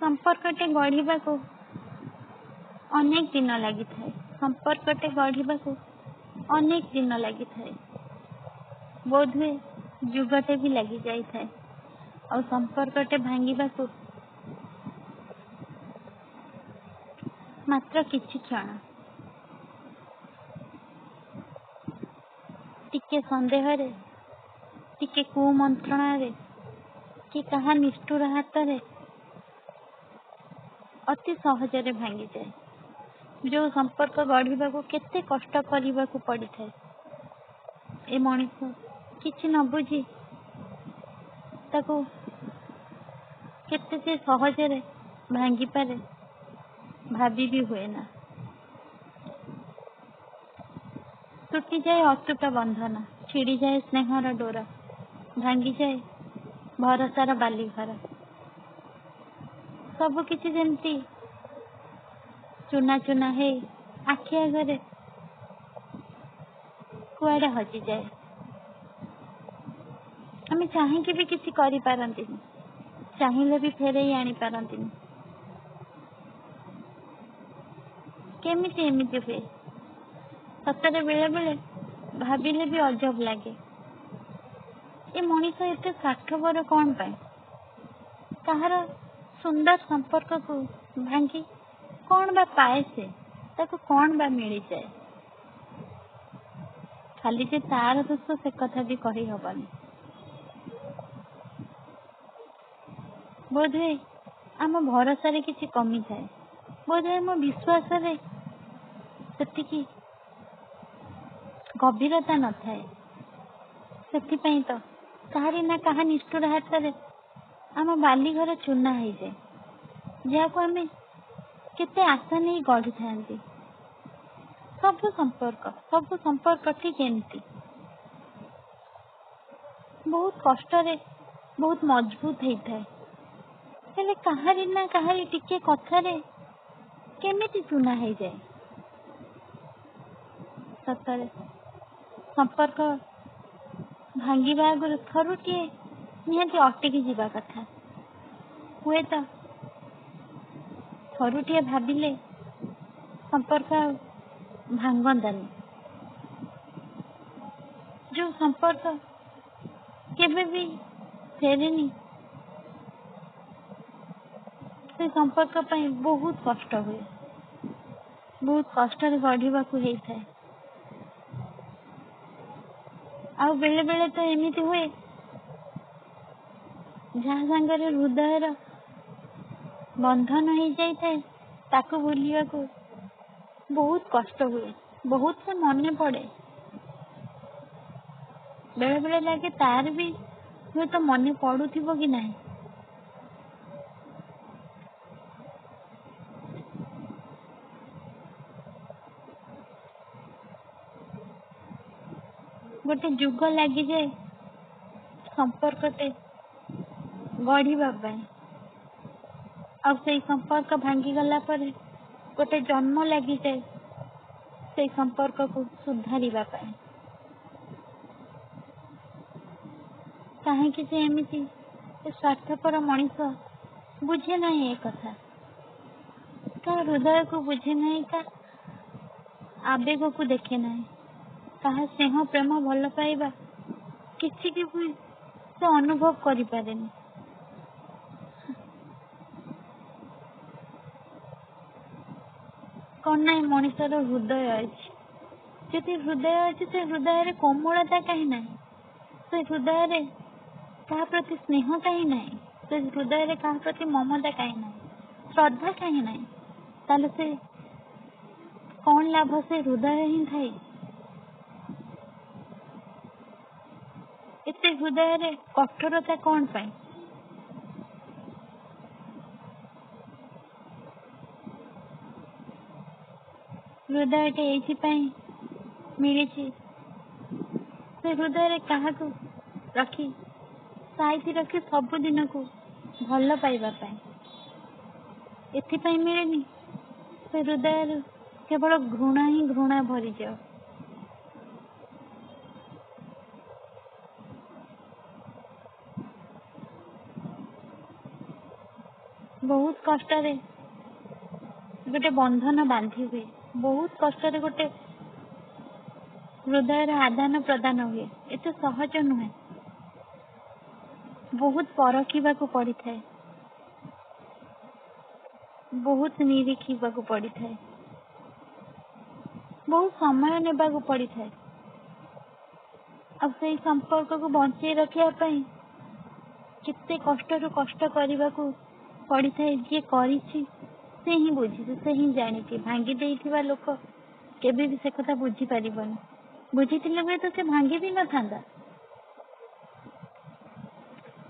संपर्कटे गढ़ा को अनेक दिन लगी थाए। संपर्कटे गढ़ा को अनेक दिन लगी थाए। बोधवे जुगटे भी लगी जाई थाए। और संपर्कटे भांगिबा को मात्र किछि क्षण। टिके संदेह रे, टिके कुमंत्रणा रे, कि कहा निष्ठुर हाथ रे अति सहजरे भांगी जाए। जो संपर्क गढ़ा को केते कष्ट करने को पड़ी थाए। ए मनीष किछि न बुझी ताको केते से सहजरे भांगी पारे भाभी भी हुए ना। टूटी जाए अटूट बंधन, छिड़ी जाए स्नेहर डोर, भांगी जाए भरोसार बाली घर। सब किछि जेमती चुना चुना है आखि आगरे कुआडे हजि जाए। आमे चाहिए भी किछि करि पारंतिनी, चाहिए भी फेरे आनी पारंतिनी। केमिति एमिति हुए सतरे बेले बेले भाविले भी अजब लगे। ये मनीष एते स्वार्थपर कौन पाए? कहार सुंदर संपर्क को भांगी कौन बा पाए? से ताको कौन बा मिल जाए? खाली जे तार दोष से कथा भी कही हबनी। बोधे आम भरोसा रे किछि कमी थाए। बोधे आम विश्वास रे सेतिकी गभीरता न थाए। सेतिपई तो कहारी ना कहा निष्ठुर हाथ रे आम बाली घर चुना हो जाए। जहाँ को आम केते आशा नहीं गढ़ी था। सब संपर्क ठीक एमती बहुत कष्ट रे बहुत मजबूत होता है। हेले कहारी ना कहारी टिके कथारे केमिति चुना हो जाए। सतरे संपर्क भांगिबा आगुरु थरुटिए निहाती अटकी जीवा कथा। हुए तो थरुटिए भाविले संपर्क भांगंदानी। जो संपर्क केबे भी फेरेनी से संपर्क पाई बहुत कष्ट हुए। बहुत कष्ट गढ़ा को होता है। आ बेले बेले तो एमती हुए जहाँ सांगरे हृदयर बंधन हो जाए ताको भूलिया को बहुत कष्ट हुए। बहुत से मन पड़े। बेले बेले लगे तार भी हुए तो मन पड़ुथिबो कि नहीं। गोटे जुग लगी जाए संपर्कटे गढ़ा। अब से संपर्क भांगी गला पर गोटे जन्म लगी जाए से संपर्क को सुधारिबा पाए। कहीं से एमती स्वार्थपर मनीष बुझे ना ये कथा। का हृदय को बुझे ना, का आवेग को देखे ना, कहा स्नेह प्रेम भल पाइबा किसी की भी से अनुभव करि पारेनी। कौन ना मनीषर हृदय अच्छी। जदि हृदय अच्छी से हृदय कोमलता कहीं ना, से हृदय क्या प्रति स्नेह कहीं ना, से हृदय क्या प्रति ममता कहीं ना, श्रद्धा कहीं ना, ताले से कौन लाभ से हृदय ही थाई। एते हृदय रे कठोरता कौन पाए? हृदय मिली से हृदय क्या रखी साइति रखी सबुदिन को भल पाइबा एथिपाई मिलेनी। से हृदय केवल घृणा ही घृणा भरी जाओ। बहुत कष्ट गोटे बंधन बांधी हुए, बहुत कष्ट गोटे हृदय आदान प्रदान हुए। एते सहज नुहे, बहुत परखा पड़ी था, बहुत निरीखा पड़ी था, बहुत समय नेबा पड़ी था। अब से संपर्क को बंचे रखापी केते कष्ट कष्ट करने को पड़ी था। जी करी से ही बुझी, से ही जानी। भांगी देइथिबा लोक केबे भी से कथा बुझी पारिबनी, बुझीथिले भी तो से भांगी भी न था।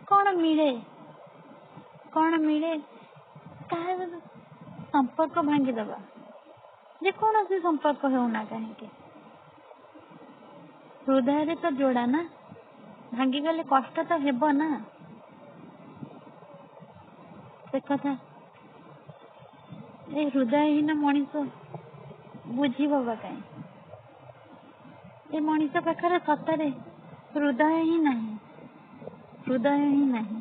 कौन मिले, कौन मिले कहा संपर्क भांगीदबा, जेकोसी संपर्क होना कहीं हृदय तो जोड़ा ना, भांगी गले कष्ट तो हेब ना। से कथा ए हृदयहीन मनीष बुझीबा कहीं। ए मनीष पाखरे सतरे हृदय ही नहीं, हृदय ही नहीं।